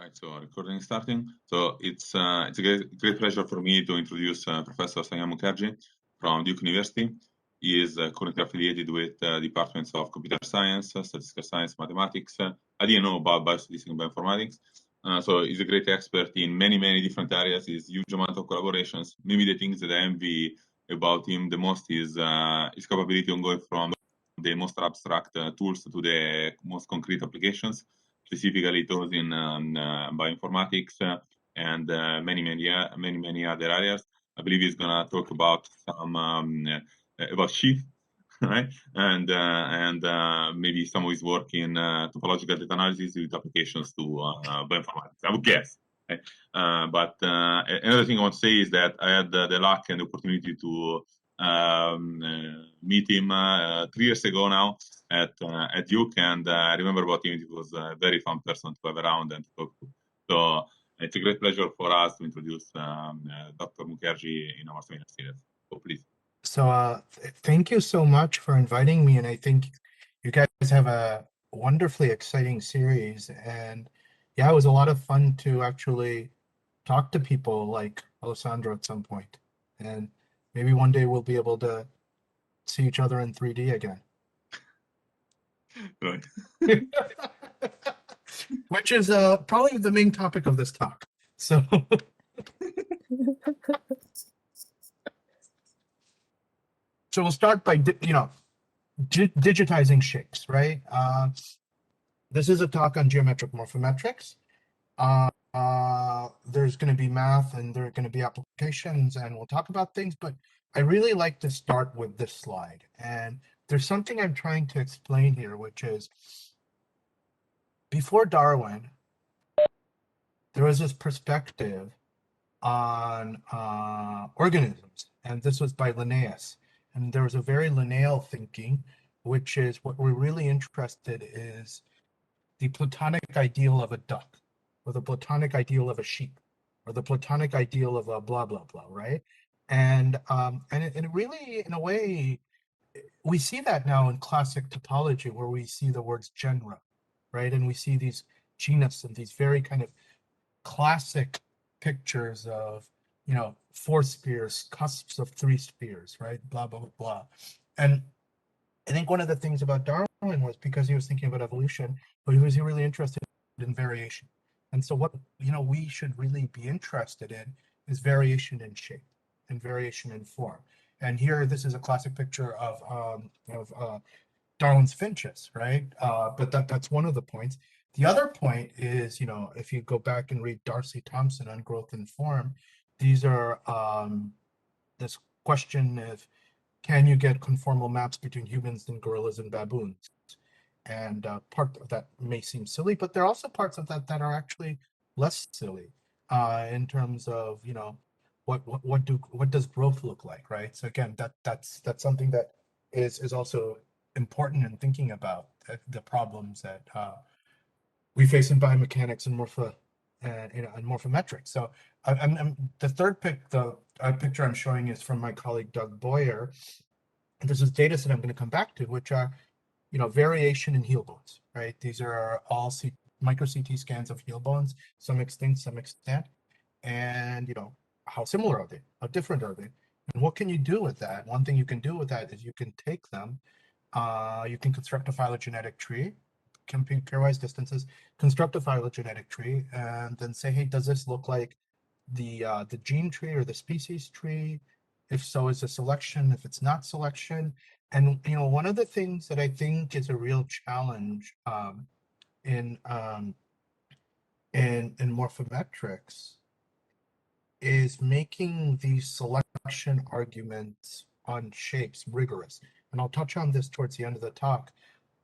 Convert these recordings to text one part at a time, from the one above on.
Right, so recording is starting. So it's a great pleasure for me to introduce Professor Sayan Mukherjee from Duke University. He is currently affiliated with Departments of Computer Science, Statistical Science, Mathematics. I didn't know about Biostatistics and Bioinformatics. So he's a great expert in many different areas. He's huge amount of collaborations. Maybe the things that I envy about him the most is his capability on going from the most abstract tools to the most concrete applications, specifically those in bioinformatics and many other areas. I believe he's gonna talk about some about sheaf, right? And maybe some of his work in topological data analysis with applications to bioinformatics, I would guess. Right? But another thing I want to say is that I had the luck and the opportunity to meet him 3 years ago now at Duke, and I remember about him. It was a very fun person to have around and to talk to. So it's a great pleasure for us to introduce Dr. Mukherjee in our seminar series. So please. So thank you so much for inviting me, and I think you guys have a wonderfully exciting series, and yeah, it was a lot of fun to actually talk to people like Alessandro at some point, and maybe one day we'll be able to see each other in 3D again. Right. Which is probably the main topic of this talk. So so we'll start by digitizing shapes, right? This is a talk on geometric morphometrics. There's going to be math and there are going to be applications, and we'll talk about things, but I really like to start with this slide. And there's something I'm trying to explain here, which is before Darwin, there was this perspective on organisms, and this was by Linnaeus. And there was a very Linnaean thinking, which is what we're really interested is the Platonic ideal of a duck, or the Platonic ideal of a sheep, or the Platonic ideal of a blah, blah, blah, right? And it really, in a way, we see that now in classic topology, where we see the words genera, right? And we see these genus and these very kind of classic pictures of, 4 spheres, cusps of 3 spheres, right? Blah, blah, blah. And I think one of the things about Darwin was because he was thinking about evolution, but he was really interested in variation. And so what, we should really be interested in is variation in shape and variation in form. And here, this is a classic picture of Darwin's finches, right? But that's one of the points. The other point is, if you go back and read Darcy Thompson on growth and form, these are this question of, can you get conformal maps between humans and gorillas and baboons? And part of that may seem silly, but there are also parts of that that are actually less silly in terms of, what does growth look like, right? So again, that's something that is also important in thinking about the problems that we face in biomechanics and morphometrics. So the third picture I'm showing is from my colleague Doug Boyer. And this is data set I'm going to come back to, which are, variation in heel bones, right? These are all micro CT scans of heel bones, some extinct, some extant, and how similar are they? How different are they? And what can you do with that? One thing you can do with that is you can take them, you can construct a phylogenetic tree, compute pairwise distances, construct a phylogenetic tree, and then say, hey, does this look like the gene tree or the species tree? If so, is it selection? If it's not selection? And one of the things that I think is a real challenge in morphometrics is making these selection arguments on shapes rigorous. And I'll touch on this towards the end of the talk.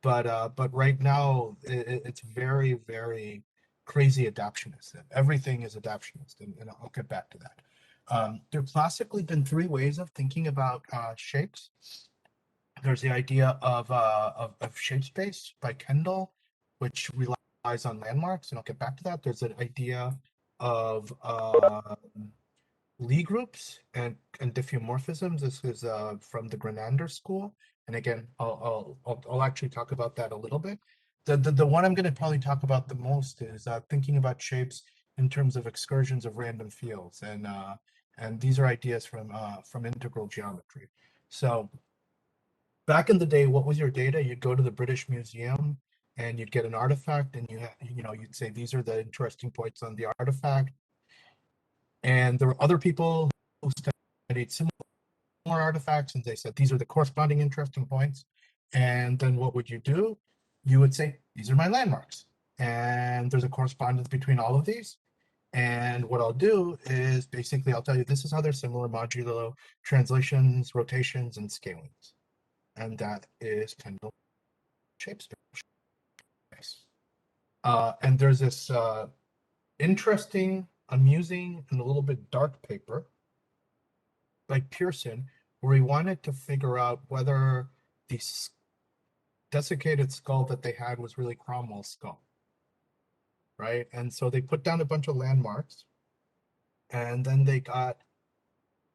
But right now, it's very, very crazy adaptionist. Everything is adaptionist, and I'll get back to that. There have classically been 3 ways of thinking about shapes. There's the idea of shape space by Kendall, which relies on landmarks, and I'll get back to that. There's an idea of Lie groups and diffeomorphisms. This is from the Grenander school. And again, I'll actually talk about that a little bit. The one I'm going to probably talk about the most is thinking about shapes in terms of excursions of random fields, and these are ideas from integral geometry. So back in the day, what was your data? You'd go to the British Museum and you'd get an artifact, and you'd say these are the interesting points on the artifact. And there were other people who studied similar artifacts, and they said these are the corresponding interesting points. And then what would you do? You would say these are my landmarks, and there's a correspondence between all of these. And what I'll do is basically I'll tell you this is how they're similar modulo translations, rotations, and scalings. And that is kind of shape space. And there's this interesting, amusing, and a little bit dark paper by Pearson where he wanted to figure out whether the desiccated skull that they had was really Cromwell's skull, right? And so they put down a bunch of landmarks, and then they got,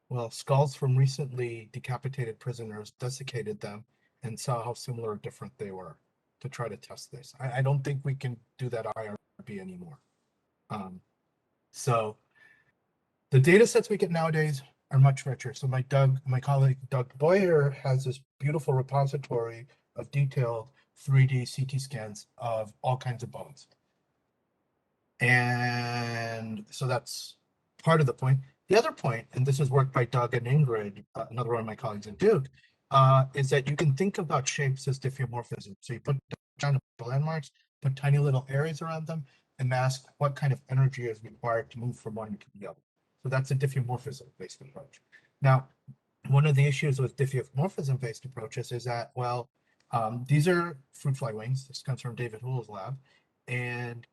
well, skulls from recently decapitated prisoners, desiccated them, and saw how similar or different they were to try to test this. I don't think we can do that IRB anymore. So the data sets we get nowadays are much richer. So my colleague Doug Boyer has this beautiful repository of detailed 3D CT scans of all kinds of bones. And so that's part of the point. The other point, and this is work by Doug and Ingrid, another one of my colleagues at Duke, is that you can think about shapes as diffeomorphism. So you put down landmarks, put tiny little areas around them, and ask what kind of energy is required to move from one to the other. So that's a diffeomorphism-based approach. Now, one of the issues with diffeomorphism-based approaches is that, well, these are fruit fly wings. This comes from David Hoole's lab. And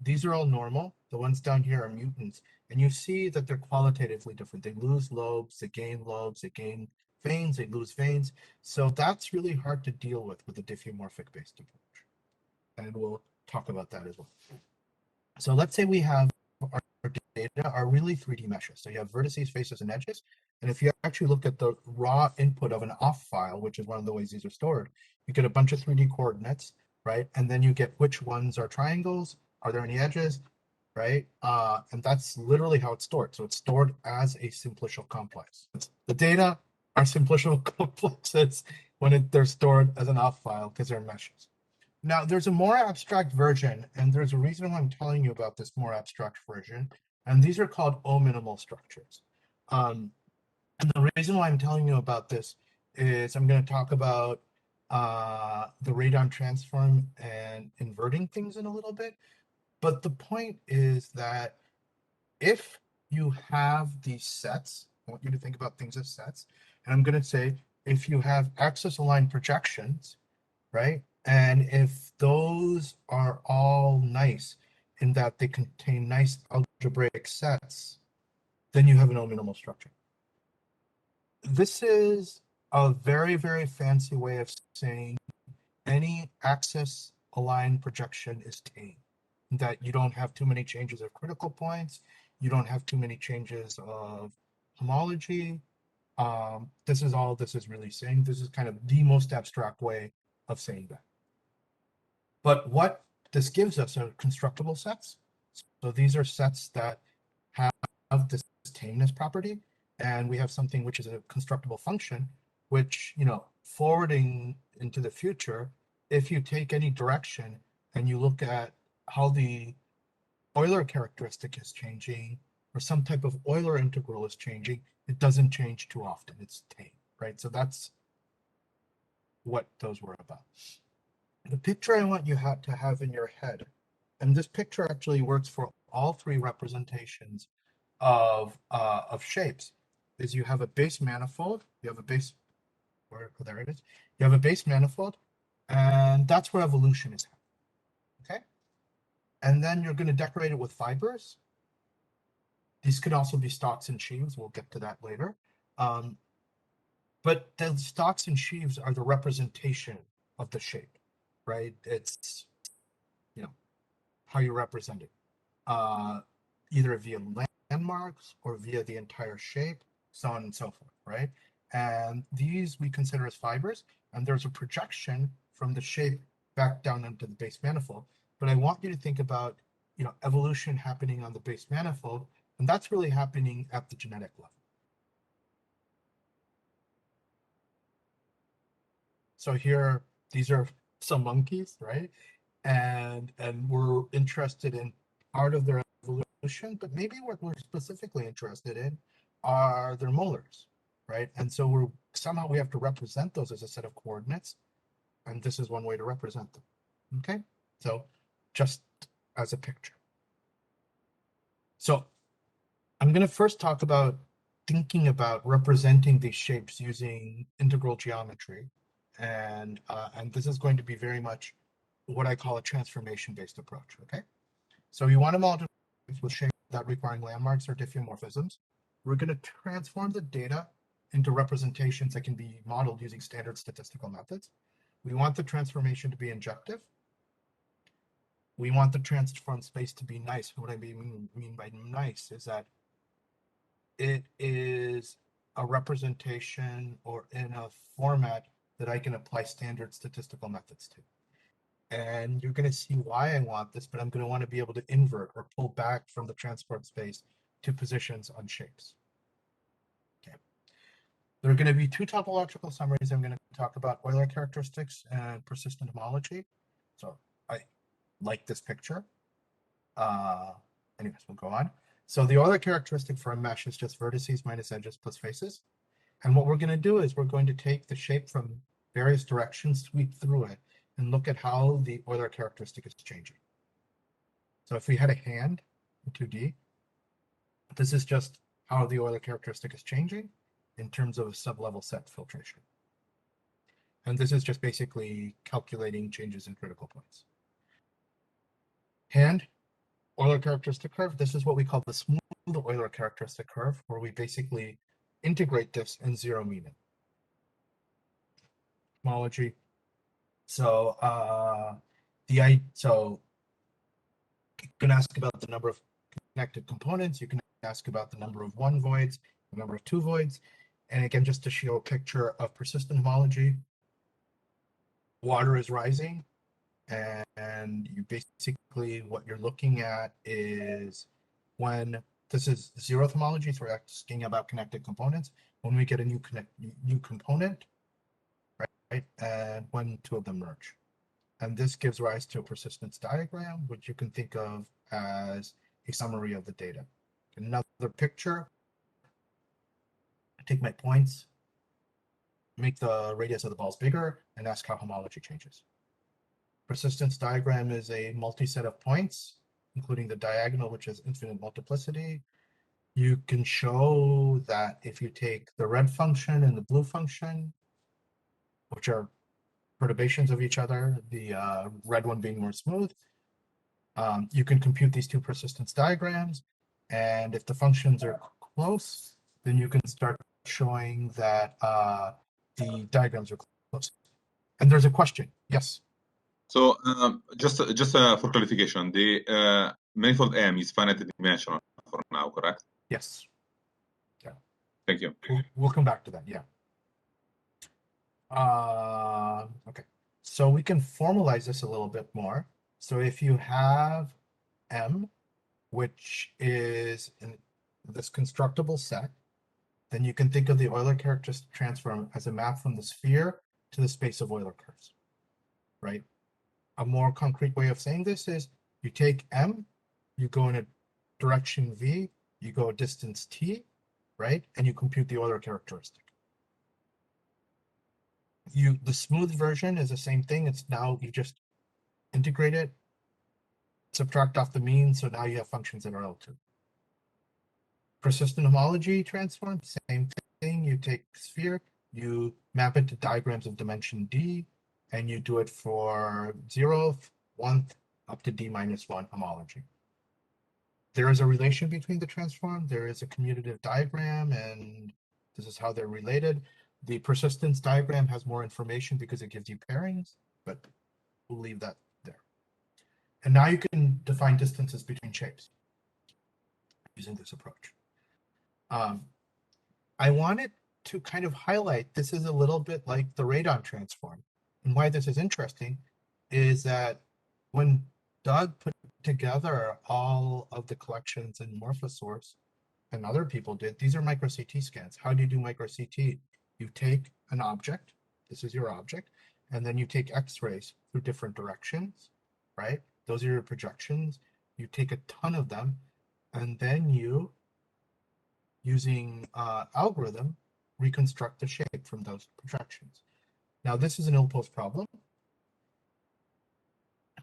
these are all normal. The ones down here are mutants. And you see that they're qualitatively different. They lose lobes, they gain veins, they lose veins. So that's really hard to deal with a diffeomorphic-based approach. And we'll talk about that as well. So let's say we have our data are really 3D meshes. So you have vertices, faces, and edges. And if you actually look at the raw input of an off file, which is one of the ways these are stored, you get a bunch of 3D coordinates, right? And then you get which ones are triangles, are there any edges, right? And that's literally how it's stored. So it's stored as a simplicial complex. The data are simplicial complexes when they're stored as an off file because they're meshes. Now, there's a more abstract version, and there's a reason why I'm telling you about this more abstract version, and these are called O-minimal structures. And the reason why I'm telling you about this is I'm going to talk about the radon transform and inverting things in a little bit. But the point is that if you have these sets, I want you to think about things as sets, and I'm going to say if you have axis-aligned projections, right? And if those are all nice in that they contain nice algebraic sets, then you have an O-minimal structure. This is a very, very fancy way of saying any axis-aligned projection is tame, that you don't have too many changes of critical points, you don't have too many changes of homology. This is all this is really saying. This is kind of the most abstract way of saying that. But what this gives us are constructible sets. So these are sets that have this tameness property, and we have something which is a constructible function, which, forwarding into the future, if you take any direction and you look at how the Euler characteristic is changing, or some type of Euler integral is changing, it doesn't change too often. It's tame, right? So that's what those were about. The picture I want you to have in your head, and this picture actually works for all three representations of shapes, is you have a base manifold, you have a base, there it is, you have a base manifold, and that's where evolution is happening, okay? And then you're going to decorate it with fibers. These could also be stalks and sheaves. We'll get to that later. But the stalks and sheaves are the representation of the shape, right? It's, how you represent it, either via landmarks or via the entire shape, so on and so forth, right? And these we consider as fibers, and there's a projection from the shape back down into the base manifold. But I want you to think about, evolution happening on the base manifold, and that's really happening at the genetic level. So here, these are some monkeys, right? And we're interested in part of their evolution, but maybe what we're specifically interested in are their molars, right? And so somehow we have to represent those as a set of coordinates, and this is one way to represent them. Okay, so just as a picture. So I'm going to first talk about thinking about representing these shapes using integral geometry, and this is going to be very much what I call a transformation-based approach. Okay, so you want to model with shapes that requiring landmarks or diffeomorphisms. We're going to transform the data into representations that can be modeled using standard statistical methods. We want the transformation to be injective. We want the transform space to be nice. What I mean by nice is that it is a representation or in a format that I can apply standard statistical methods to. And you're going to see why I want this, but I'm going to want to be able to invert or pull back from the transform space to positions on shapes. Okay. There are going to be two topological summaries. I'm going to talk about Euler characteristics and persistent homology. So I like this picture. Anyways, we'll go on. So the Euler characteristic for a mesh is just vertices minus edges plus faces. And what we're going to do is we're going to take the shape from various directions, sweep through it, and look at how the Euler characteristic is changing. So if we had a hand in 2D, this is just how the Euler characteristic is changing in terms of sublevel set filtration. And this is just basically calculating changes in critical points. Hand, Euler characteristic curve. This is what we call the smooth Euler characteristic curve, where we basically integrate this and zero mean it. Homology. So you can ask about the number of connected components. You can ask about the number of one voids, the number of two voids. And again, just to show a picture of persistent homology, water is rising. And you basically, what you're looking at is when this is zeroth homology, so we're asking about connected components. When we get a new component, right, and when two of them merge. And this gives rise to a persistence diagram, which you can think of as a summary of the data. Another picture, I take my points, make the radius of the balls bigger, and ask how homology changes. Persistence diagram is a multi-set of points, including the diagonal, which has infinite multiplicity. You can show that if you take the red function and the blue function, which are perturbations of each other, the red one being more smooth, you can compute these two persistence diagrams. And if the functions are close, then you can start showing that the diagrams are close. And there's a question. Yes. So just for clarification, the manifold M is finite dimensional for now, correct? Yes. Yeah. Thank you. We'll come back to that. Yeah. Okay. So we can formalize this a little bit more. So if you have M, which is in this constructible set, then you can think of the Euler characteristic transform as a map from the sphere to the space of Euler curves, right? A more concrete way of saying this is you take M, you go in a direction V, you go a distance T, right? And you compute the Euler characteristic. The smooth version is the same thing. It's now you just integrate it, subtract off the mean, so now you have functions that are L2. Persistent homology transform, same thing. You take sphere, you map it to diagrams of dimension D, and you do it for 0th, 1th, up to D minus 1 homology. There is a relation between the transform. There is a commutative diagram, and this is how they're related. The persistence diagram has more information because it gives you pairings, but we'll leave that there. And now you can define distances between shapes using this approach. I wanted to kind of highlight, this is a little bit like the radon transform. And why this is interesting is that when Doug put together all of the collections in Morphosource, and other people did, these are micro CT scans. How do you do micro CT? You take an object, this is your object, and then you take X-rays through different directions, right? Those are your projections. You take a ton of them, and then you, using algorithm, reconstruct the shape from those projections. Now, this is an ill-posed problem,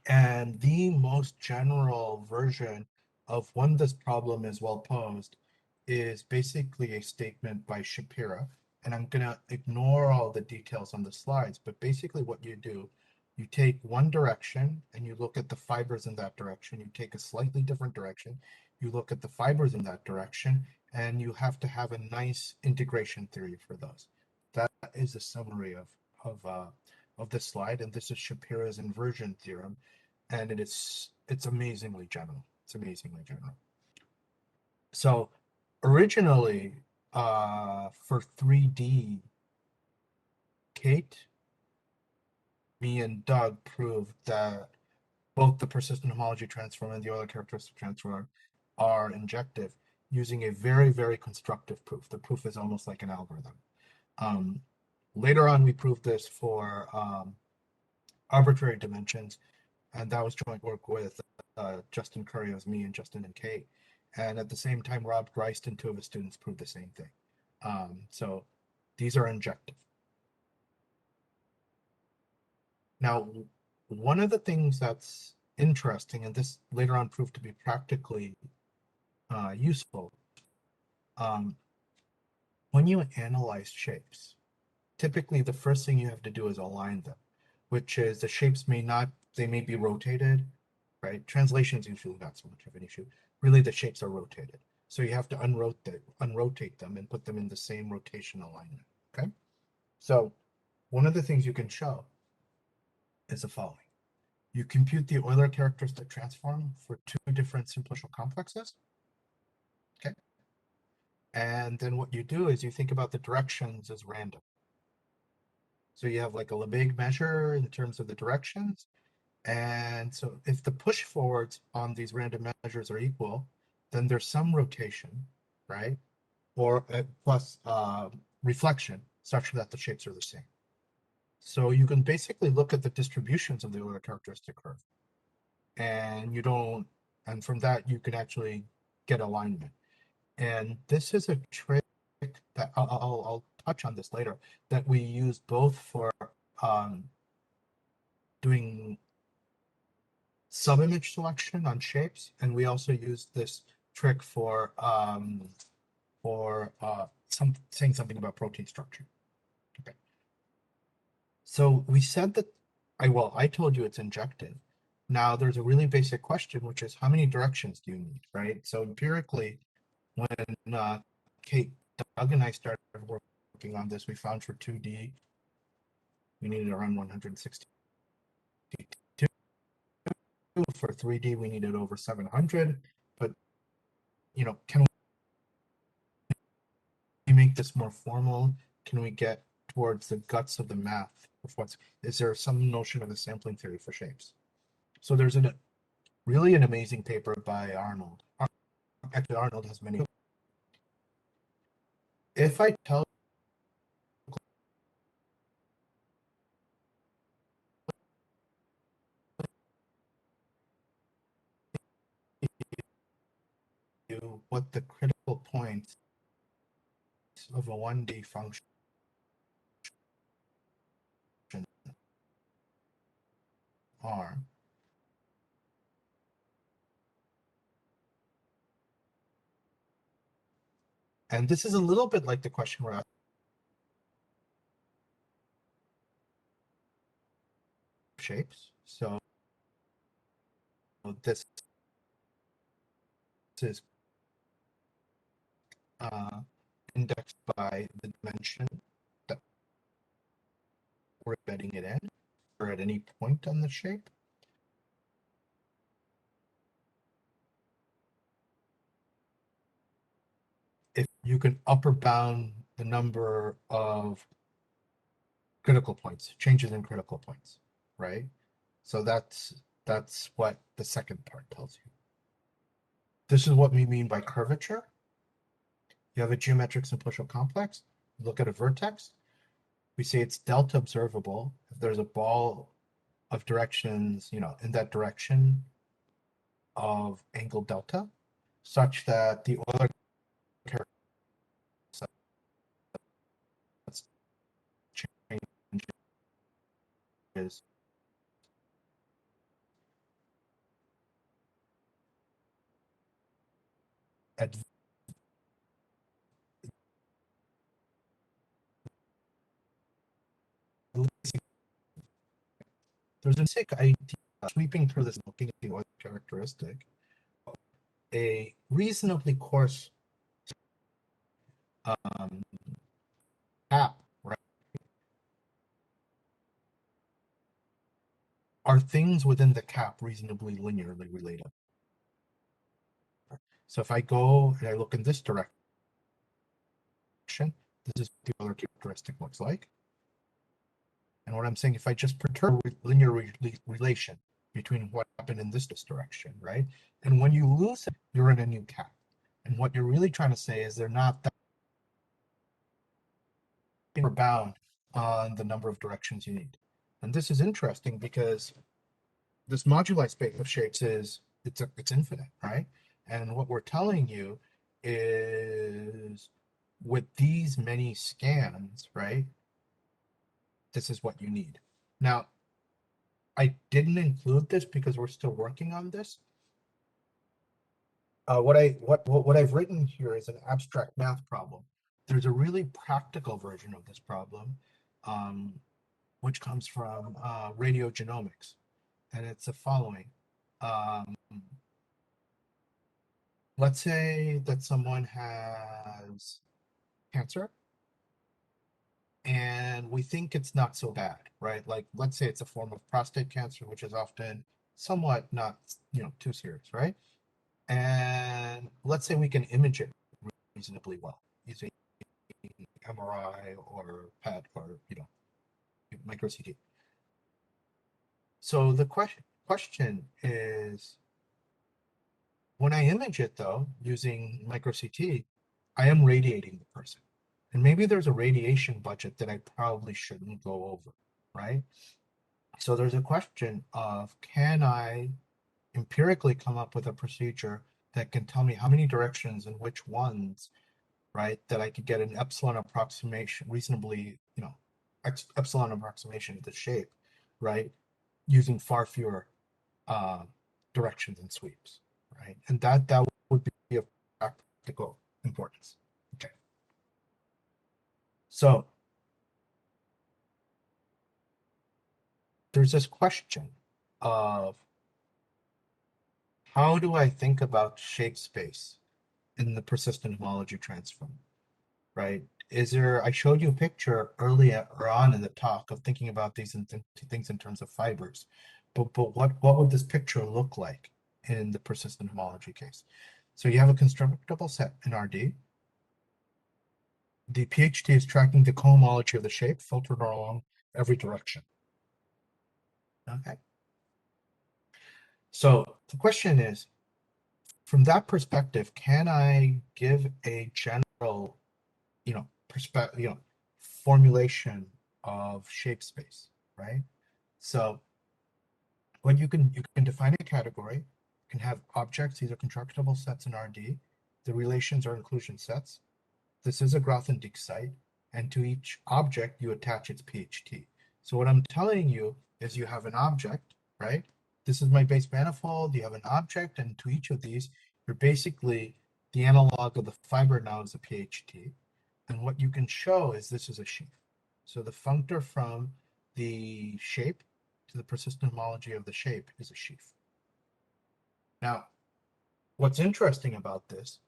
and the most general version of when this problem is well posed is basically a statement by Shapira. And I'm going to ignore all the details on the slides, but basically what you do, you take one direction and you look at the fibers in that direction. You take a slightly different direction. You look at the fibers in that direction, and you have to have a nice integration theory for those. That is a summary of this slide, and this is Shapira's inversion theorem, and it's amazingly general. It's amazingly general. So originally, for 3D, Kate, me, and Doug proved that both the persistent homology transform and the Euler characteristic transform are injective using a very, very constructive proof. The proof is almost like an algorithm. Later on, we proved this for arbitrary dimensions, and that was joint work with Justin Curry, it was me and Justin and Kate. And at the same time, Rob Greist and two of his students proved the same thing. So these are injective. Now, one of the things that's interesting, and this later on proved to be practically useful, when you analyze shapes, typically the first thing you have to do is align them, which is the shapes they may be rotated, right? Translation's usually not so much of an issue. Really, the shapes are rotated. So you have to unrotate them and put them in the same rotation alignment, okay? So one of the things you can show is the following. You compute the Euler characteristic transform for two different simplicial complexes, okay? And then what you do is you think about the directions as random. So you have like a Lebesgue measure in terms of the directions. And so if the push forwards on these random measures are equal, then there's some rotation, right? Or plus reflection such that the shapes are the same. So you can basically look at the distributions of the Euler characteristic curve. And and from that you can actually get alignment. And this is a trick that I'll touch on this later, that we use both for doing subimage selection on shapes, and we also use this trick for saying something about protein structure. Okay. So we said that I told you it's injective. Now there's a really basic question, which is how many directions do you need, right? So empirically, when Kate, Doug, and I started working on this, we found for 2D, we needed around 162. For 3D, we needed over 700. But, can we make this more formal? Can we get towards the guts of the math of is there some notion of a sampling theory for shapes? So there's really an amazing paper by Arnold. Actually, Arnold has many. If I tell you what the critical points of a 1D function are, and this is a little bit like the question we're asking. Shapes. So this is indexed by the dimension that we're embedding it in, or at any point on the shape. If you can upper bound the number of critical points, changes in critical points, right? So that's what the second part tells you. This is what we mean by curvature. You have a geometric simplicial complex. Look at a vertex. We say it's delta observable if there's a ball of directions, in that direction of angle delta, such that the Euler changes at there's a sick idea sweeping through this, looking at the Euler characteristic, a reasonably coarse cap, right? Are things within the cap reasonably linearly related? So if I go and I look in this direction, this is what the other characteristic looks like. And what I'm saying, if I just perturb linear relation between what happened in this direction, right? And when you lose it, you're in a new cap. And what you're really trying to say is they're not that bound on the number of directions you need. And this is interesting because this moduli space of shapes is it's infinite, right? And what we're telling you is with these many scans, right? This is what you need. Now, I didn't include this because we're still working on this. What I've written here is an abstract math problem. There's a really practical version of this problem, which comes from radiogenomics, and it's the following. Let's say that someone has cancer, and we think it's not so bad, right? Like, let's say it's a form of prostate cancer, which is often somewhat not, too serious, right? And let's say we can image it reasonably well using MRI or PET or, micro CT. So the question is, when I image it though, using micro CT, I am radiating the person. And maybe there's a radiation budget that I probably shouldn't go over, right? So there's a question of, can I empirically come up with a procedure that can tell me how many directions and which ones, right, that I could get an epsilon approximation, reasonably, epsilon approximation of the shape, right, using far fewer directions and sweeps, right? And that would be of practical importance. Okay. So there's this question of, how do I think about shape space in the persistent homology transform, right? I showed you a picture earlier on in the talk of thinking about these things in terms of fibers, but what would this picture look like in the persistent homology case? So you have a constructible set in RD. The PHT is tracking the cohomology of the shape filtered along every direction. Okay. So the question is, from that perspective, can I give a general, formulation of shape space, right? So when you can define a category, you can have objects, these are constructible sets in RD. The relations are inclusion sets. This is a Grothendieck site, and to each object you attach its PHT. So what I'm telling you is you have an object, right? This is my base manifold, you have an object, and to each of these, you're basically, the analog of the fiber now is a PHT. And what you can show is this is a sheaf. So the functor from the shape to the persistent homology of the shape is a sheaf. Now, what's interesting about this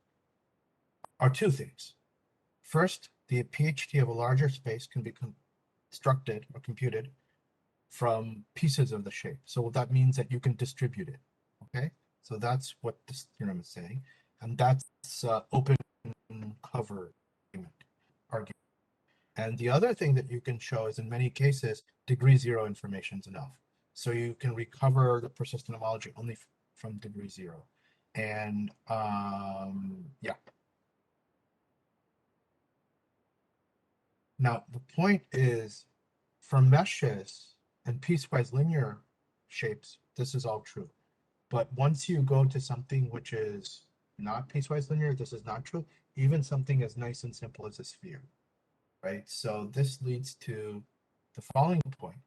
are two things. First, the PHT of a larger space can be constructed or computed from pieces of the shape. So that means that you can distribute it, okay? So that's what this theorem is saying. And that's open cover argument. And the other thing that you can show is, in many cases, degree zero information is enough. So you can recover the persistent homology only from degree 0. And yeah. Now, the point is, for meshes and piecewise linear shapes, this is all true. But once you go to something which is not piecewise linear, this is not true. Even something as nice and simple as a sphere, right? So this leads to the following point,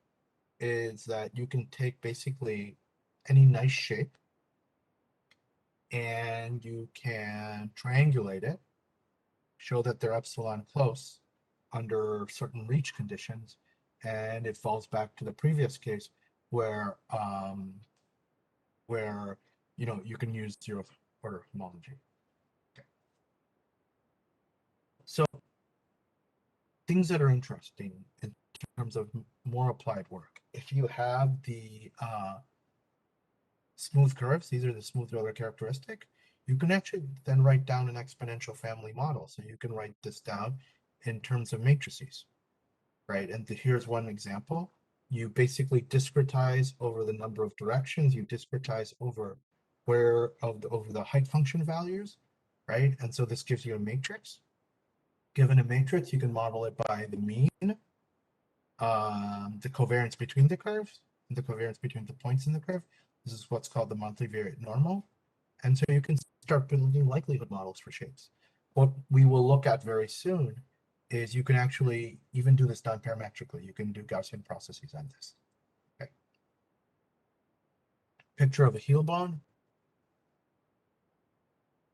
is that you can take basically any nice shape and you can triangulate it, show that they're epsilon close under certain reach conditions, and it falls back to the previous case where you can use zero order homology. Okay. So things that are interesting in terms of more applied work. If you have the smooth curves, these are the smooth Euler characteristic, you can actually then write down an exponential family model. So you can write this down in terms of matrices, right? And here's one example. You basically discretize over the number of directions, you discretize over over the height function values, right? And so this gives you a matrix. Given a matrix, you can model it by the mean, the covariance between the curves, and the covariance between the points in the curve. This is what's called the multivariate normal. And so you can start building likelihood models for shapes. What we will look at very soon is you can actually even do this done parametrically. You can do Gaussian processes on this. Okay. Picture of a heel bone.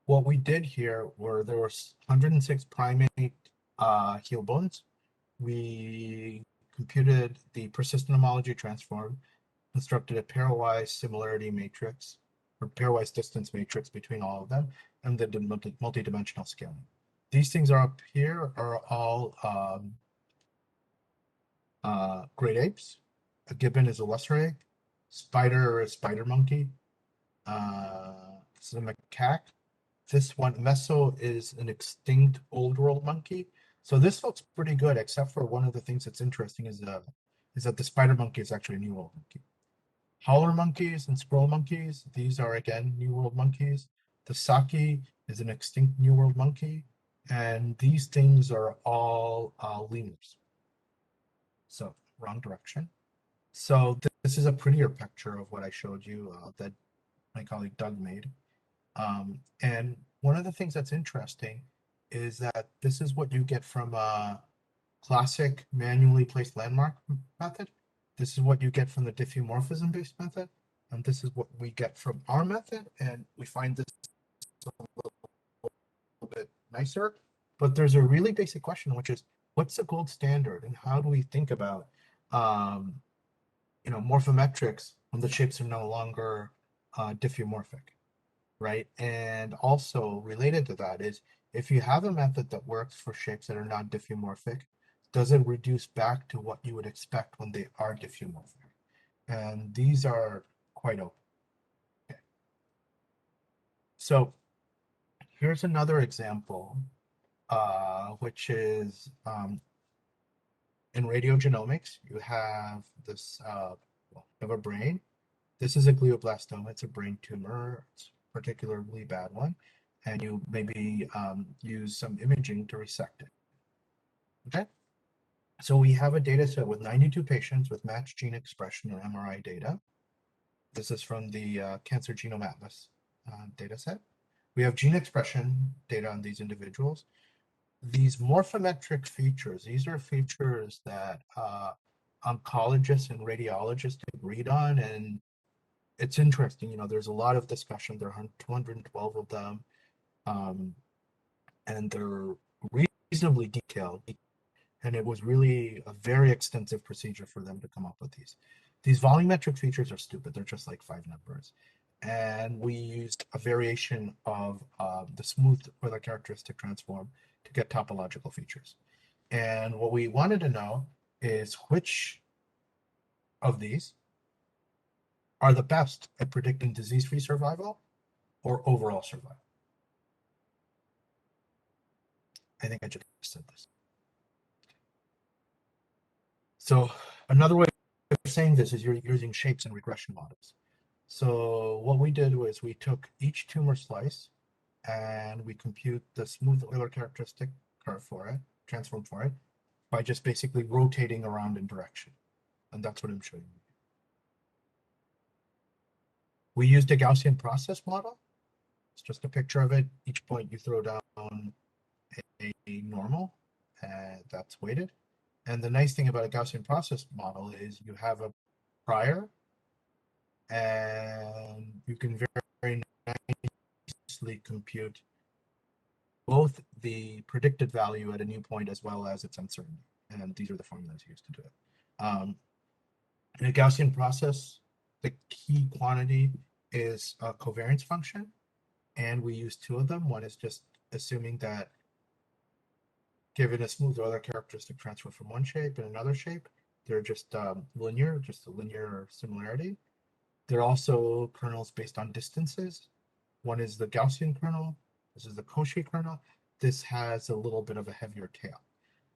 What we did here were there were 106 primate heel bones. We computed the persistent homology transform, constructed a pairwise similarity matrix or pairwise distance matrix between all of them, and then did multi-dimensional scaling. These things are up here are all great apes. A gibbon is a lesser ape. Spider is spider monkey. This is a macaque. This one, Meso, is an extinct old world monkey. So this looks pretty good, except for one of the things that's interesting is that the spider monkey is actually a New World monkey. Howler monkeys and squirrel monkeys, these are again New World monkeys. The Saki is an extinct New World monkey, and these things are all lemurs. So wrong direction. So this is a prettier picture of what I showed you that my colleague Doug made. And one of the things that's interesting is that this is what you get from a classic manually placed landmark method. This is what you get from the diffeomorphism-based method. And this is what we get from our method. And we find this a little bit nicer. But there's a really basic question, which is, what's the gold standard? And how do we think about morphometrics when the shapes are no longer diffeomorphic? Right? And also related to that is, if you have a method that works for shapes that are not diffeomorphic, does it reduce back to what you would expect when they are diffeomorphic? And these are quite open. Okay. So here's another example, which is in radiogenomics, you have this, you have a brain. This is a glioblastoma. It's a brain tumor. It's a particularly bad one. And you maybe use some imaging to resect it. Okay. So we have a data set with 92 patients with matched gene expression or MRI data. This is from the Cancer Genome Atlas data set. We have gene expression data on these individuals. These morphometric features, these are features that oncologists and radiologists agreed on, and it's interesting, there's a lot of discussion. There are 212 of them, and they're reasonably detailed, and it was really a very extensive procedure for them to come up with these. These volumetric features are stupid. They're just like 5 numbers. And we used a variation of the smooth Euler characteristic transform to get topological features. And what we wanted to know is which of these are the best at predicting disease-free survival or overall survival. I think I just said this. So another way of saying this is you're using shapes and regression models. So what we did was we took each tumor slice and we compute the smooth Euler characteristic curve for it, transform for it, by just basically rotating around in direction. And that's what I'm showing you. We used a Gaussian process model. It's just a picture of it. Each point you throw down a normal, and that's weighted. And the nice thing about a Gaussian process model is you have a prior, and you can very nicely compute both the predicted value at a new point as well as its uncertainty. And these are the formulas used to do it. In a Gaussian process, the key quantity is a covariance function, and we use two of them. One is just assuming that given a smooth Euler characteristic transfer from one shape and another shape, they're just linear, just a linear similarity. They're also kernels based on distances. One is the Gaussian kernel. This is the Cauchy kernel. This has a little bit of a heavier tail.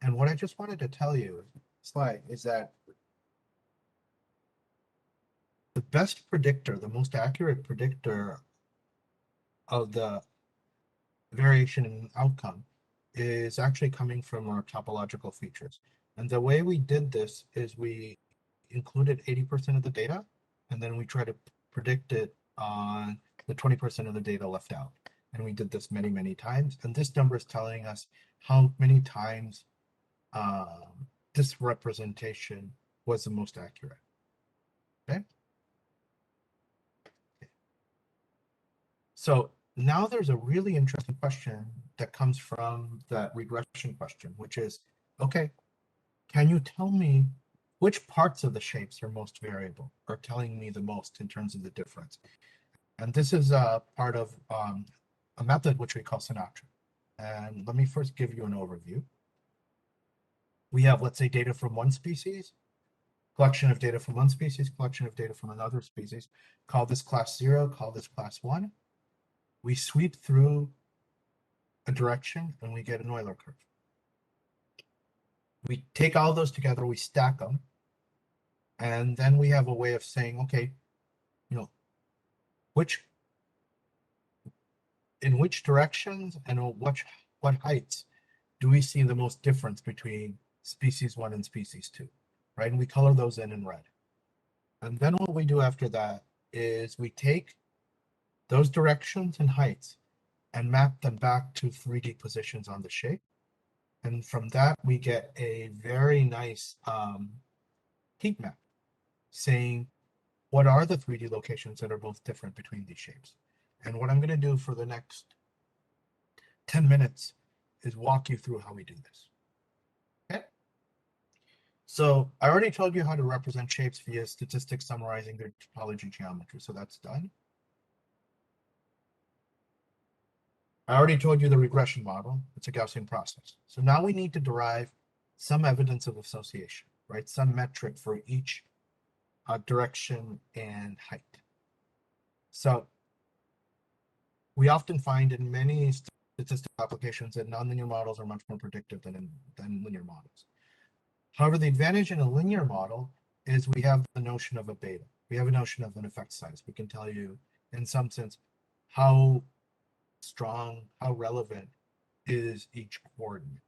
And what I just wanted to tell you, slide, is that the best predictor, the most accurate predictor of the variation in outcome is actually coming from our topological features. And the way we did this is we included 80% of the data, and then we try to predict it on the 20% of the data left out. And we did this many, many times. And this number is telling us how many times this representation was the most accurate. Okay. So now there's a really interesting question that comes from that regression question, which is, okay, can you tell me which parts of the shapes are most variable, or telling me the most in terms of the difference? And this is a part of a method which we call Sinatra. And let me first give you an overview. We have, let's say, data from one species, collection of data from one species, collection of data from another species. Call this class 0, call this class 1. We sweep through a direction and we get an Euler curve. We take all those together, we stack them, and then we have a way of saying, okay, in which directions and what heights do we see the most difference between species 1 and species 2, right? And we color those in red. And then what we do after that is we take those directions and heights and map them back to 3D positions on the shape. And from that, we get a very nice heat map saying what are the 3D locations that are both different between these shapes. And what I'm going to do for the next 10 minutes is walk you through how we do this. Okay. So I already told you how to represent shapes via statistics summarizing their topology geometry. So that's done. I already told you the regression model. It's a Gaussian process. So now we need to derive some evidence of association, right? Some metric for each direction and height. So we often find in many statistical applications that nonlinear models are much more predictive than linear models. However, the advantage in a linear model is we have the notion of a beta. We have a notion of an effect size. We can tell you, in some sense, how strong, how relevant is each coordinate.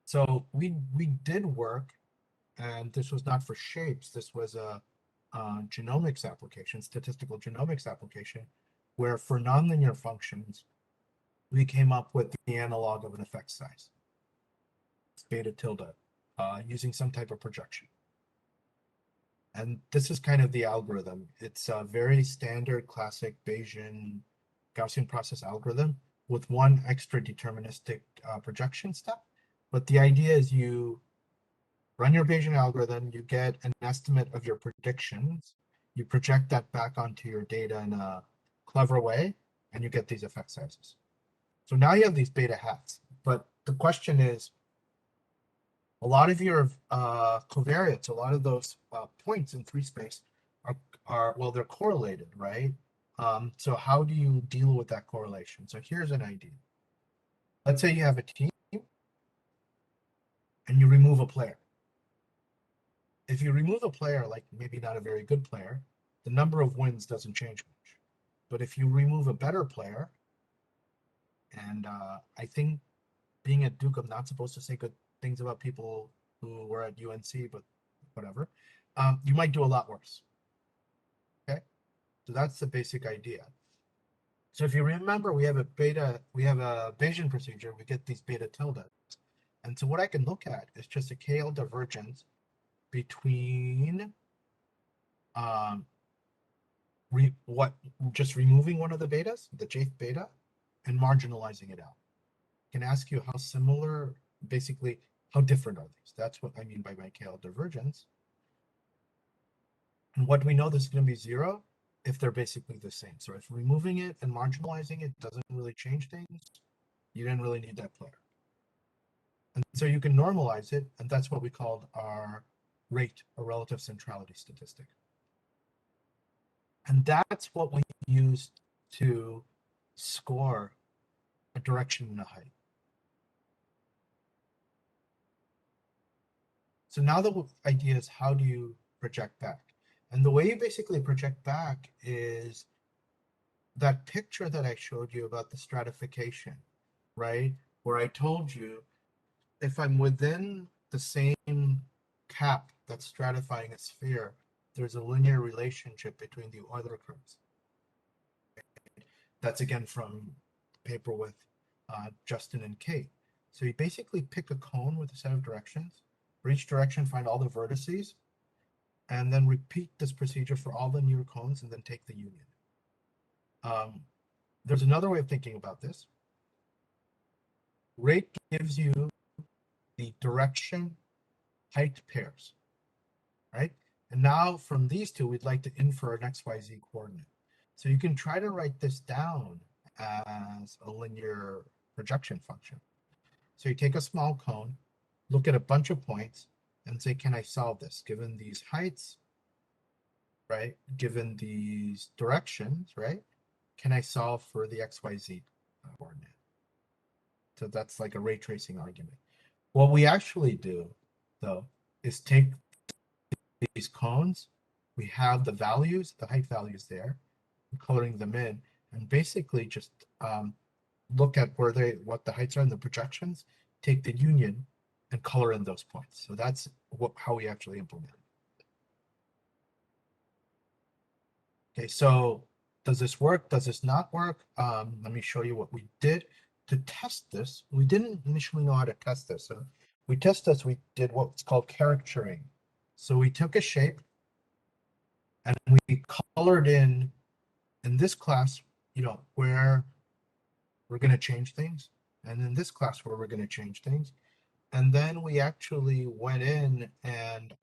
So we did work, and this was not for shapes. This was a genomics application, statistical genomics application, where for nonlinear functions, we came up with the analog of an effect size. It's beta tilde, using some type of projection. And this is kind of the algorithm. It's a very standard, classic Bayesian Gaussian process algorithm with one extra deterministic projection step. But the idea is you run your Bayesian algorithm, you get an estimate of your predictions, you project that back onto your data in a clever way, and you get these effect sizes. So now you have these beta hats, but the question is, a lot of your covariates, a lot of those points in 3 space are well, they're correlated, right? So how do you deal with that correlation? So here's an idea. Let's say you have a team and you remove a player. if you remove a player, like maybe not a very good player, the number of wins doesn't change much. But if you remove a better player, and I think being at Duke, I'm not supposed to say good things about people who were at UNC, but whatever, you might do a lot worse. Okay, so that's the basic idea. So if you remember, we have a Bayesian procedure, we get these beta tildes. And so what I can look at is just a KL divergence between just removing one of the betas, the jth beta, and marginalizing it out. I can ask you how similar, basically, how different are these? That's what I mean by my KL divergence. And what we know, this is going to be 0 if they're basically the same. So if removing it and marginalizing it doesn't really change things, you didn't really need that player. And so you can normalize it, and that's what we called our rate, or relative centrality statistic. And that's what we use to score a direction and a height. So now the idea is, how do you project back? And the way you basically project back is that picture that I showed you about the stratification, right? Where I told you, if I'm within the same cap that's stratifying a sphere, there's a linear relationship between the Euler curves. That's again from the paper with Justin and Kate. So you basically pick a cone with a set of directions. For each direction, find all the vertices, and then repeat this procedure for all the near cones, and then take the union. There's another way of thinking about this. Rate gives you the direction height pairs, right? And now from these two, we'd like to infer an XYZ coordinate. So you can try to write this down as a linear projection function. So you take a small cone, look at a bunch of points, and say, can I solve this? Given these heights, right? Given these directions, right? Can I solve for the XYZ coordinate? So that's like a ray tracing argument. What we actually do, though, is take these cones, we have the values, the height values there, coloring them in, and basically just look at what the heights are in the projections, take the union, and color in those points. So that's how we actually implement it. Okay, so does this work? Does this not work? Let me show you what we did to test this. We didn't initially know how to test this. So we did what's called caricaturing. So we took a shape and we colored in this class, where we're going to change things, and in this class where we're going to change things. And then we actually went in and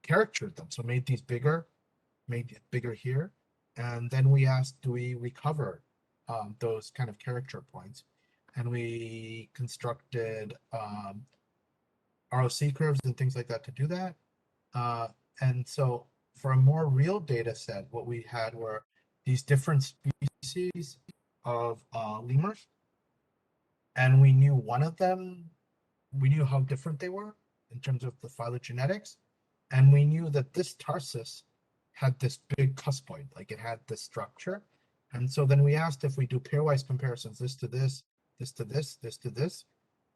caricatured them. So made these bigger, made it bigger here. And then we asked, do we recover those kind of caricature points? And we constructed ROC curves and things like that to do that. And so for a more real data set, what we had were these different species of lemurs. And we knew one of them, we knew how different they were in terms of the phylogenetics. And we knew that this tarsus had this big cuspoid, like it had this structure. And so then we asked, if we do pairwise comparisons, this to this, this to this, this to this,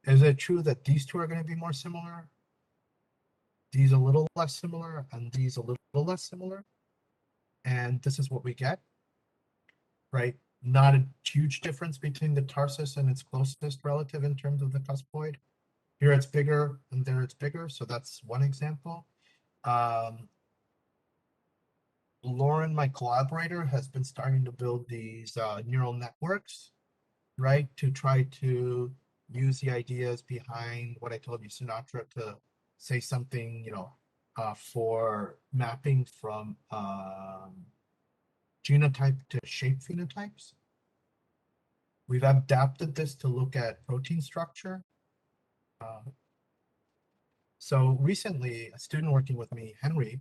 is it true that these two are going to be more similar, these a little less similar, and these a little less similar? And this is what we get, right? Not a huge difference between the tarsus and its closest relative in terms of the cuspoid. Here it's bigger, and there it's bigger. So that's one example. Lauren, my collaborator, has been starting to build these neural networks, right, to try to use the ideas behind what I told you, Sinatra, to say something, for mapping from genotype to shape phenotypes. We've adapted this to look at protein structure. So recently, a student working with me, Henry,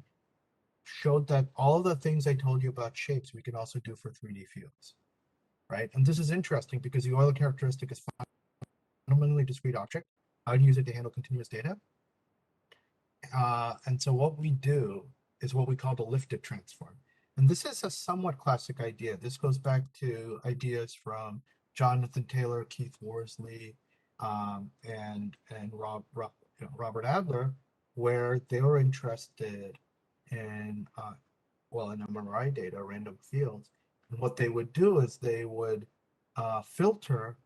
showed that all of the things I told you about shapes, we can also do for 3D fields, right? And this is interesting because the Euler characteristic is fundamentally discrete object. How to use it to handle continuous data. And so what we do is what we call the lifted transform. And this is a somewhat classic idea. This goes back to ideas from Jonathan Taylor, Keith Worsley, and Robert Adler, where they were interested in in MRI data, random fields. And what they would do is they would filter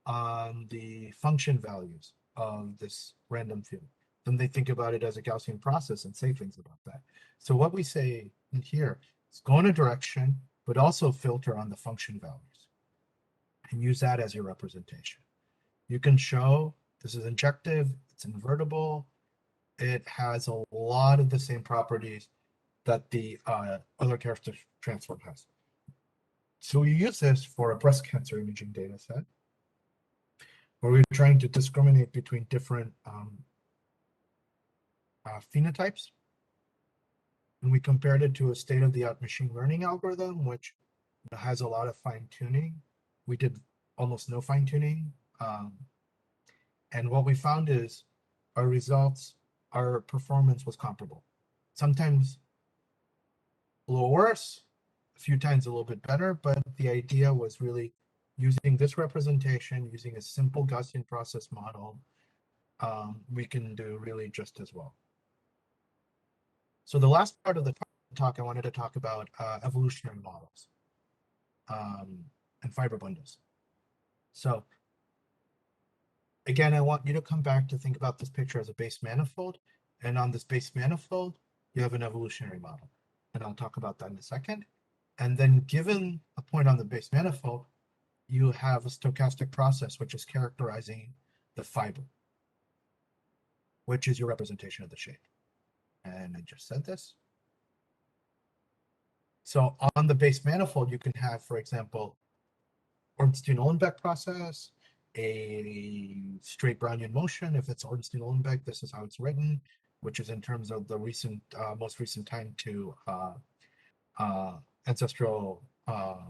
on the function values of this random field. Then they think about it as a Gaussian process and say things about that. So what we say in here is go in a direction, but also filter on the function values and use that as your representation. You can show this is injective, it's invertible, it has a lot of the same properties that the other character transform has. So we use this for a breast cancer imaging data set, where we're trying to discriminate between different phenotypes. And we compared it to a state-of-the-art machine learning algorithm, which has a lot of fine-tuning. We did almost no fine-tuning. And what we found is our results, our performance was comparable. Sometimes a little worse, a few times a little bit better, but the idea was really using this representation, using a simple Gaussian process model, we can do really just as well. So the last part of the talk, I wanted to talk about evolutionary models and fiber bundles. So again, I want you to come back to think about this picture as a base manifold. And on this base manifold, you have an evolutionary model. And I'll talk about that in a second. And then given a point on the base manifold, you have a stochastic process, which is characterizing the fiber, which is your representation of the shape. And I just said this. So on the base manifold, you can have, for example, Ornstein-Uhlenbeck process, a straight Brownian motion. If it's Ornstein-Uhlenbeck, this is how it's written, which is in terms of the recent, most recent time to ancestral, to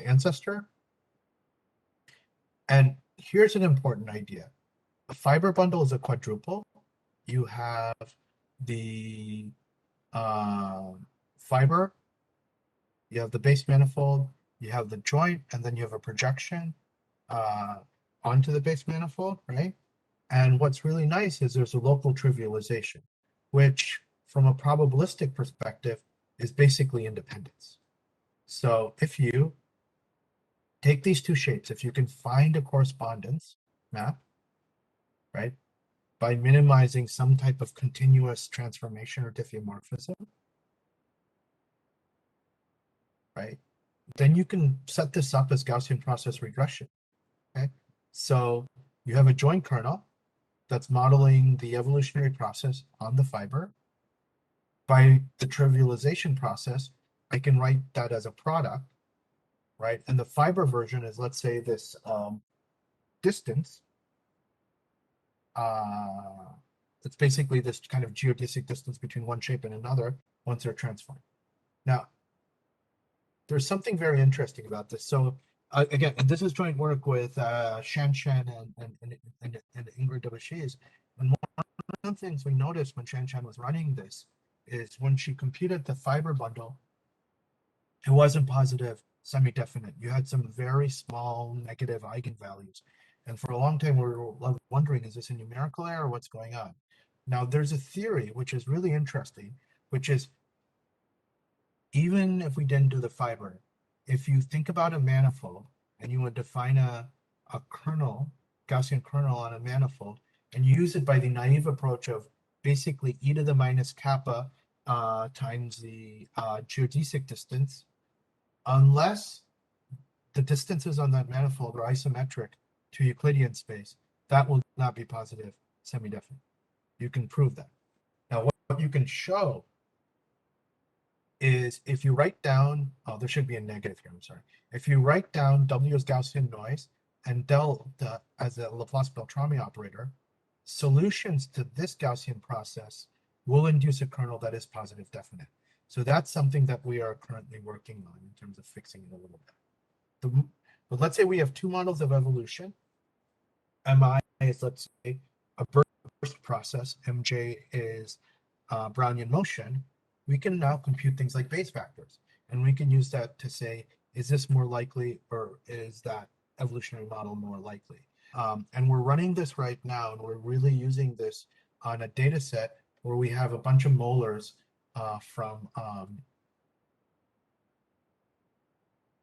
ancestor. And here's an important idea. A fiber bundle is a quadruple. You have the fiber, you have the base manifold, you have the joint, and then you have a projection onto the base manifold, right? And what's really nice is there's a local trivialization, which from a probabilistic perspective is basically independence. So if you take these two shapes, if you can find a correspondence map, right, by minimizing some type of continuous transformation or diffeomorphism, right, then you can set this up as Gaussian process regression. Okay, so you have a joint kernel that's modeling the evolutionary process on the fiber. By the trivialization process, I can write that as a product, right? And the fiber version is, let's say, this distance. It's basically this kind of geodesic distance between one shape and another once they're transformed. Now, there's something very interesting about this. So again, and this is joint work with Shan and Ingrid Debashis. And one of the things we noticed when Shan was running this is when she computed the fiber bundle, it wasn't positive semi-definite. You had some very small negative eigenvalues. And for a long time, we were wondering, is this a numerical error? What's going on? Now, there's a theory which is really interesting, which is even if we didn't do the fiber, if you think about a manifold and you would define a kernel, Gaussian kernel on a manifold, and you use it by the naive approach of basically e to the minus kappa times the geodesic distance, unless the distances on that manifold are isometric to Euclidean space, that will not be positive semi-definite. You can prove that. Now, what you can show is if you write down, there should be a negative here, I'm sorry. If you write down W as Gaussian noise and delta as a Laplace-Beltrami operator, solutions to this Gaussian process will induce a kernel that is positive definite. So that's something that we are currently working on in terms of fixing it a little bit. But let's say we have two models of evolution. MI is, let's say, a bird burst process, MJ is Brownian motion, we can now compute things like Bayes factors. And we can use that to say, is this more likely or is that evolutionary model more likely? And we're running this right now, and we're really using this on a data set where we have a bunch of molars from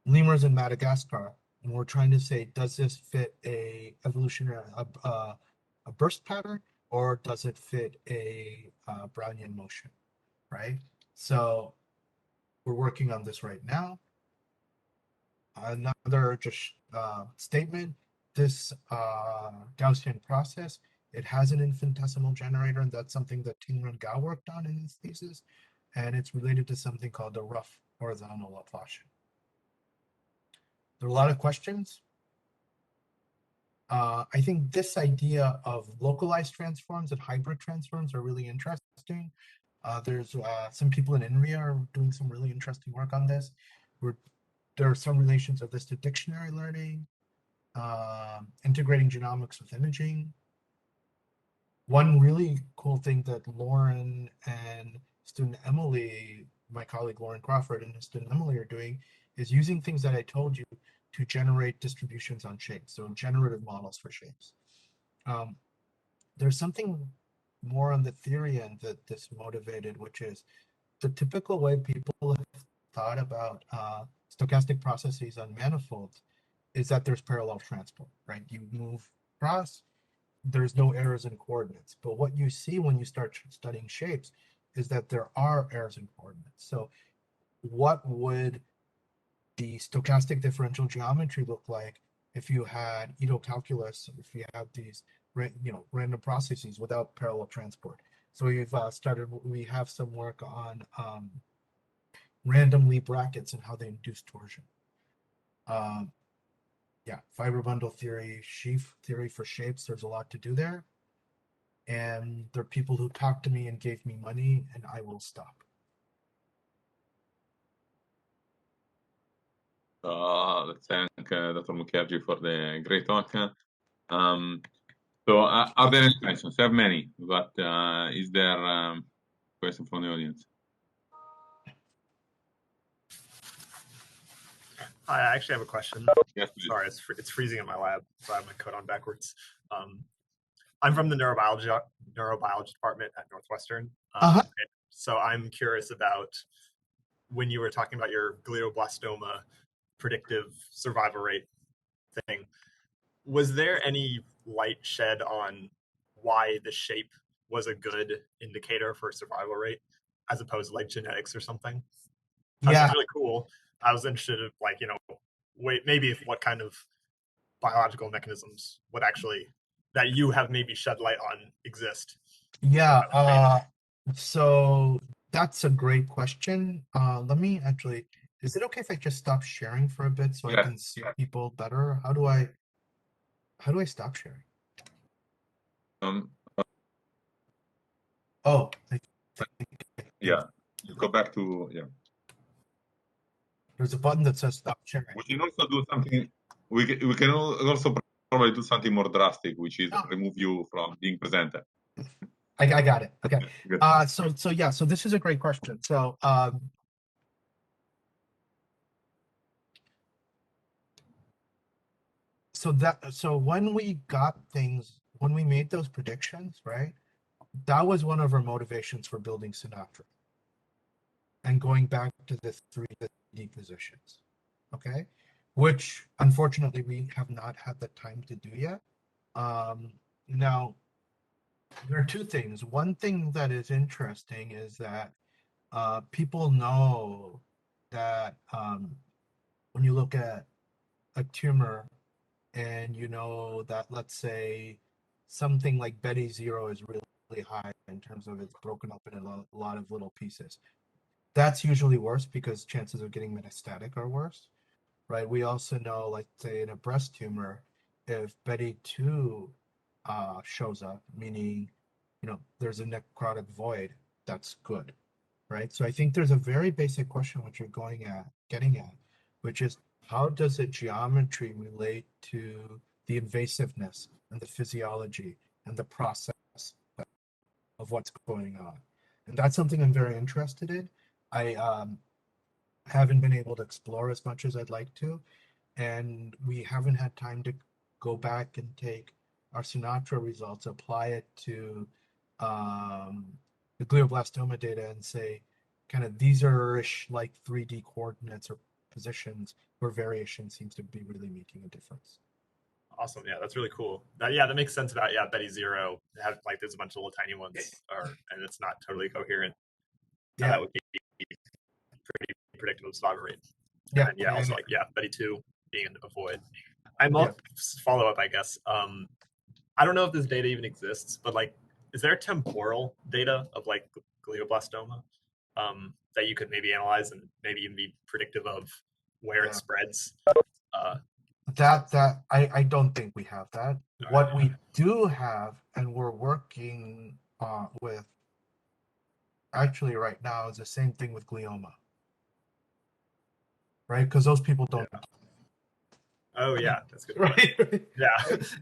lemurs in Madagascar, and we're trying to say, does this fit a evolutionary a burst pattern, or does it fit a Brownian motion, right? So we're working on this right now. Another just statement, this Gaussian process, it has an infinitesimal generator, and that's something that Tingran Gao worked on in his thesis, and it's related to something called a rough horizontal Laplacian. There are a lot of questions. I think this idea of localized transforms and hybrid transforms are really interesting. There's some people in INRIA are doing some really interesting work on this. There are some relations of this to dictionary learning, integrating genomics with imaging. One really cool thing that Lauren and student Emily, my colleague Lauren Crawford and student Emily are doing is using things that I told you to generate distributions on shapes, so generative models for shapes. There's something more on the theory end that this motivated, which is the typical way people have thought about stochastic processes on manifolds is that there's parallel transport, right? You move across, there's no errors in coordinates. But what you see when you start studying shapes is that there are errors in coordinates. So what would the stochastic differential geometry look like if you had Ito calculus, if you have these random processes without parallel transport? So we have some work on random Lie brackets and how they induce torsion. Yeah, fiber bundle theory, sheaf theory for shapes, there's a lot to do there. And there are people who talked to me and gave me money, and I will stop. Let's thank Dr. Mukherjee for the great talk. So are there any questions? I have many, but is there a question from the audience? I actually have a question. Yes, please. Sorry, it's freezing in my lab, so I have my coat on backwards. I'm from the neurobiology department at Northwestern. So I'm curious about when you were talking about your glioblastoma predictive survival rate thing. Was there any light shed on why the shape was a good indicator for survival rate, as opposed to like genetics or something? That's really cool. I was interested in, like, maybe if what kind of biological mechanisms would actually that you have maybe shed light on exist. Yeah. So that's a great question. Let me actually. Is it okay if I just stop sharing for a bit so I can see people better? How do I stop sharing? Oh, yeah. Go back to There's a button that says stop sharing. We can also do something. We can also probably do something more drastic, which is remove you from being presented. I got it. Okay. So this is a great question. So when we made those predictions, right? That was one of our motivations for building Sinatra and going back to the 3D positions, okay? Which unfortunately we have not had the time to do yet. Now, there are two things. One thing that is interesting is that people know that when you look at a tumor and you know that, let's say, something like Betty 0 is really high in terms of it's broken up in a lot of little pieces. That's usually worse because chances of getting metastatic are worse, right? We also know, like, say, in a breast tumor, if Betty 2 shows up, meaning, there's a necrotic void, that's good, right? So I think there's a very basic question which you're getting at, which is how does a geometry relate to the invasiveness and the physiology and the process of what's going on. And that's something I'm very interested in. I haven't been able to explore as much as I'd like to, and we haven't had time to go back and take our Sinatra results, apply it to the glioblastoma data, and say, kind of, these are like 3D coordinates or positions where variation seems to be really making a difference. Awesome. Yeah, that's really cool. That makes sense about Betty Zero. Have like there's a bunch of little tiny ones, and it's not totally coherent. Yeah, that would be pretty predictive of survival rate. yeah, And also like Betty Two being a void. I'm follow up, I guess. I don't know if this data even exists, but like, is there temporal data of like glioblastoma that you could maybe analyze and maybe even be predictive of where it spreads? I don't think we have that. What we do have, and we're working with actually right now, is the same thing with glioma, right? Because those people don't. Yeah. Oh yeah, that's good. Right. Yeah, it's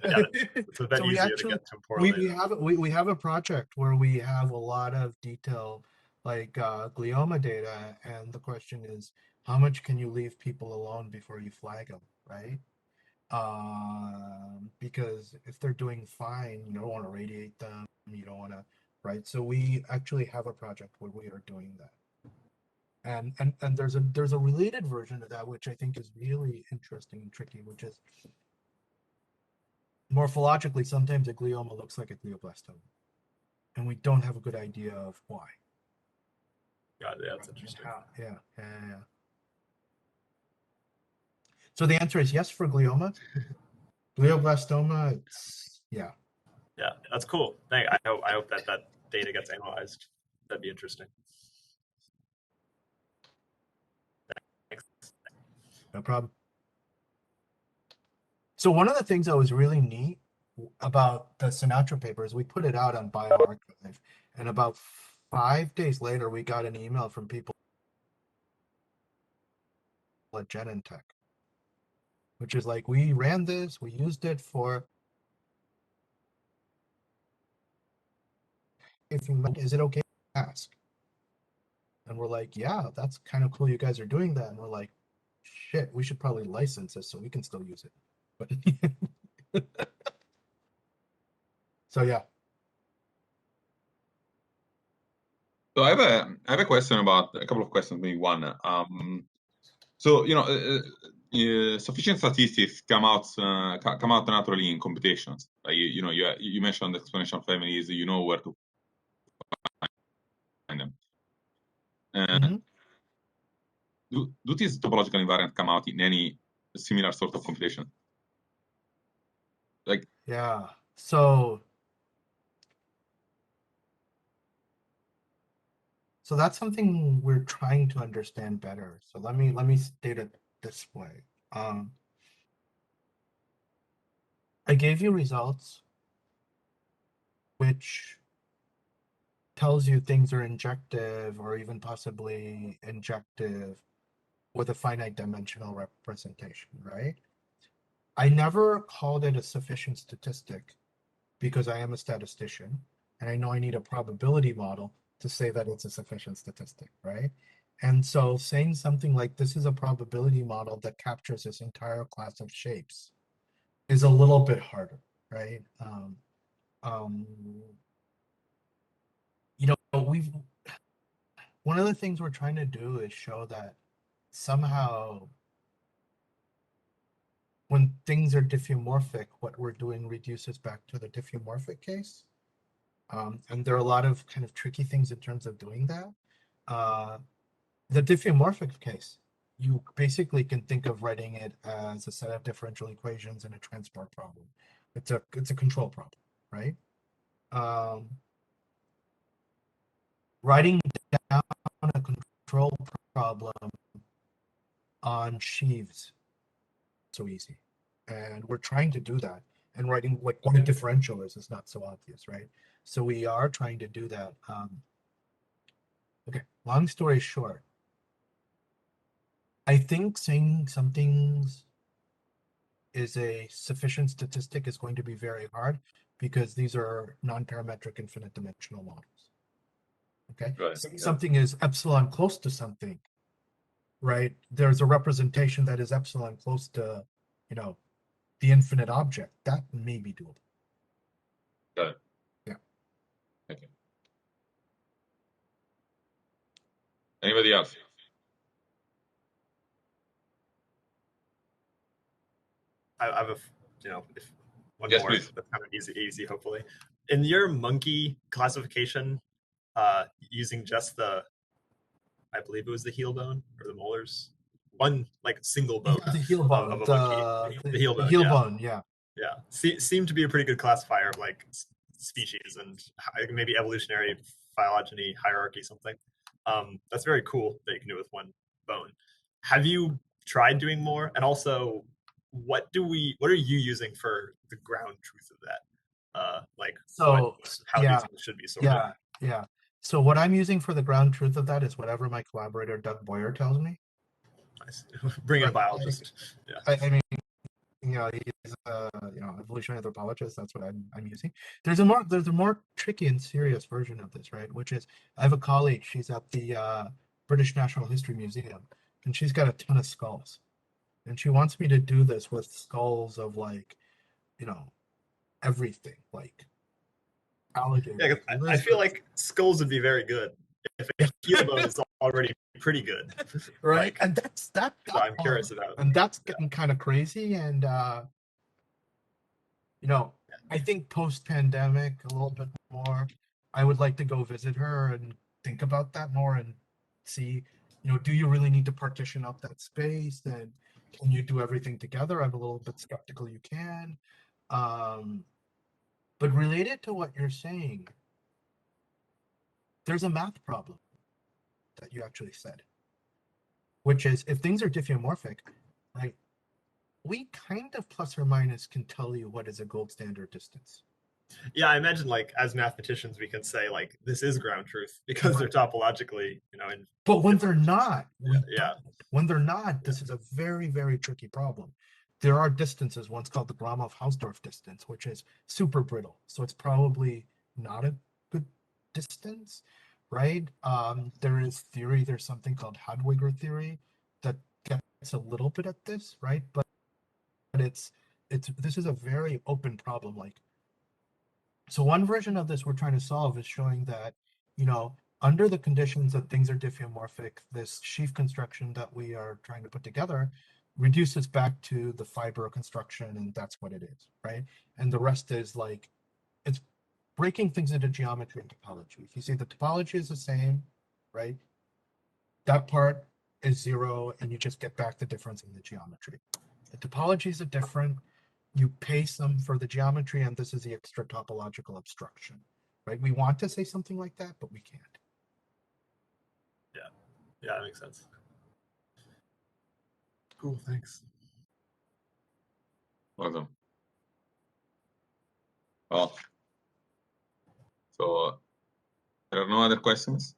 a bit So easier to get temporal data. we have a project where we have a lot of detail, like glioma data, and the question is, how much can you leave people alone before you flag them, right? Because if they're doing fine, you don't want to radiate them, you don't want to, right? So we actually have a project where we are doing that. And there's a related version of that, which I think is really interesting and tricky, which is morphologically, sometimes a glioma looks like a glioblastoma, and we don't have a good idea of why. God, yeah, that's interesting. Yeah. So the answer is yes for glioma. Glioblastoma, yeah. Yeah, that's cool. I hope that data gets analyzed. That'd be interesting. Thanks. No problem. So one of the things that was really neat about the Sinatra paper is we put it out on bioRxiv, and about 5 days later, we got an email from people at Genentech, which is like, we ran this, we used it for, is it okay to ask? And we're like, yeah, that's kind of cool you guys are doing that. And we're like, shit, we should probably license this so we can still use it. But so yeah. So I have a question about a couple of questions, maybe one. So sufficient statistics come out naturally in computations. You mentioned exponential families. You know where to find them. Do these topological invariants come out in any similar sort of computation? Like, yeah. So that's something we're trying to understand better. So let me state it this way. I gave you results which tells you things are injective or even possibly injective with a finite dimensional representation, right? I never called it a sufficient statistic because I am a statistician and I know I need a probability model to say that it's a sufficient statistic, right? And so saying something like this is a probability model that captures this entire class of shapes is a little bit harder, right? One of the things we're trying to do is show that somehow when things are diffeomorphic, what we're doing reduces back to the diffeomorphic case. And there are a lot of kind of tricky things in terms of doing that. The diffeomorphic case, you basically can think of writing it as a set of differential equations and a transport problem. It's a control problem, right? Writing down a control problem on sheaves so easy, and we're trying to do that. And writing like what a differential is not so obvious, right? So we are trying to do that. Okay, long story short, I think saying something is a sufficient statistic is going to be very hard because these are non-parametric infinite dimensional models. Okay, Right. saying something is epsilon close to something, right? There's a representation that is epsilon close to, you know, the infinite object. That may be doable. Got it. Yeah. Okay. Anybody else? I have a, you know, if one Yes, more please. that's kind of easy, hopefully. In your monkey classification, using just the, I believe it was the heel bone or the molars, one like single bone The heel of bone, a monkey, the heel bone, heel yeah. bone, yeah. Yeah, seemed to be a pretty good classifier of like species and maybe evolutionary phylogeny hierarchy, something. That's very cool that you can do it with one bone. Have you tried doing more? And also, what are you using for the ground truth of that? Like, So, how yeah, these should be sorted? yeah. So what I'm using for the ground truth of that is whatever my collaborator Doug Boyer tells me. Nice. Bring in a Right. biologist. Yeah. I mean, you know, he's a evolutionary anthropologist. That's what I'm using. There's a more tricky and serious version of this, right? Which is, I have a colleague. She's at the British Natural History Museum, and she's got a ton of skulls, and she wants me to do this with skulls of, like, you know, everything, like alligators. Yeah, I feel like skulls would be very good if a heel bone is already pretty good. Right. Like, And that's that. so I'm curious about. And that's getting kind of crazy. And you know, I think post-pandemic a little bit more, I would like to go visit her and think about that more and see, you know, do you really need to partition up that space? And can you do everything together? I'm a little bit skeptical you can. But related to what you're saying, there's a math problem that you actually said, which is if things are diffeomorphic, right, we kind of plus or minus can tell you what is a gold standard distance. Yeah, I imagine like as mathematicians we can say like this is ground truth because they're topologically, you know. But when they're not, yeah. When they're not, this is a very, very tricky problem. There are distances, one's called the Gromov-Hausdorff distance, which is super brittle. So it's probably not a good distance, right? There is theory, there's something called Hadwiger theory that gets a little bit at this, right? But it's this is a very open problem. Like, so one version of this we're trying to solve is showing that, you know, under the conditions that things are diffeomorphic, this sheaf construction that we are trying to put together reduces back to the Fibre construction, and that's what it is, right? And the rest is like, it's breaking things into geometry and topology. If you see the topology is the same, right? That part is zero, and you just get back the difference in the geometry. The topologies are different. You pay some for the geometry, and this is the extra topological obstruction, right? We want to say something like that, but we can't. Yeah, that makes sense. Cool, thanks. Awesome. Well, so there are no other questions.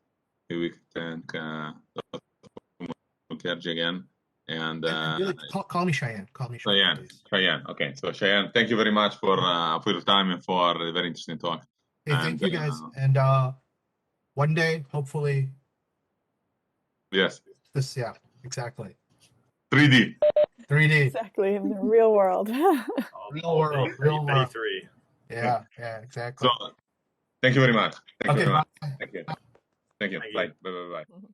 Maybe we can thank Mukherjee again. And really, call me Cheyenne. Call me Cheyenne, please. Cheyenne. Okay, so Cheyenne, thank you very much for your time and for a very interesting talk. Hey, thank you guys. And one day, hopefully. Yes. This, yeah, exactly. 3D. 3D. Exactly, in the real world. Real world. Real world. 3. Yeah, exactly. So, thank you very much. Thank you very much. Bye. Thank you. Thank you. Bye. Bye. Bye. Bye.